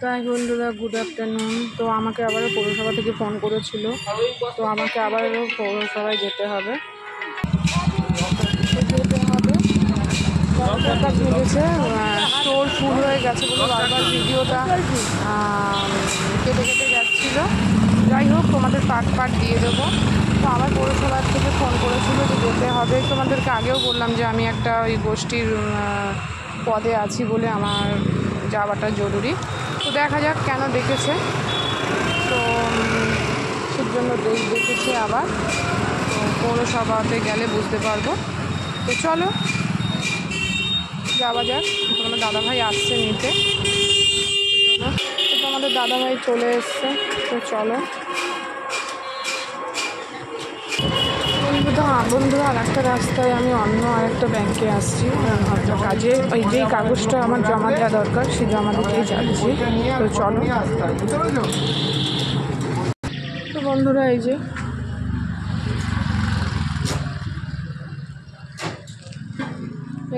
তাই বন্ধুরা good afternoon. তো আমাকে আবারও পৌরসভা থেকে ফোন করেছিল, তো আমাকে আবারও পৌরসভায় যেতে হবে। ভেবেছে স্টোর ফুল হয়ে গেছে বলে বারবার ভিডিওটা কেটে কেটে যাচ্ছিলো। যাই হোক, তোমাদের পার্ট দিয়ে দেবো। তো আবার পৌরসভার থেকে ফোন করেছিল যে যেতে হবে। তোমাদেরকে আগেও বললাম যে আমি একটা ওই গোষ্ঠীর পদে আছি বলে আমার যাওয়াটা জরুরি। তো দেখা যাক কেন ডেকেছে, তো সেই জন্য ডেকেছে আবার। তো পৌরসভাতে গেলে বুঝতে পারবো। তো চলো যাওয়া যাক। তোমাদের দাদাভাই আসছে নিতে। তো তোমাদের দাদাভাই চলে এসছে। তো চলো বন্ধুরা আর একটা রাস্তায় আমি অন্য আরেকটা ব্যাংকে আসছি একটা কাজে। ওই যেই কাগজটা আমার জমা দেওয়া দরকার সেই জমা দিতেই যাচ্ছি। তো চলো। তো বন্ধুরা এই যে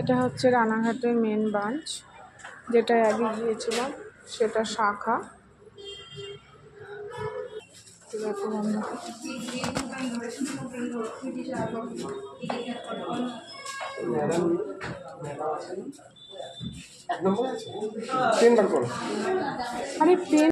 এটা হচ্ছে রানাঘাটের মেন ব্রাঞ্চ, যেটা আগে গিয়েছিলাম সেটা শাখা। দেখো বন্ধু, আরে পেন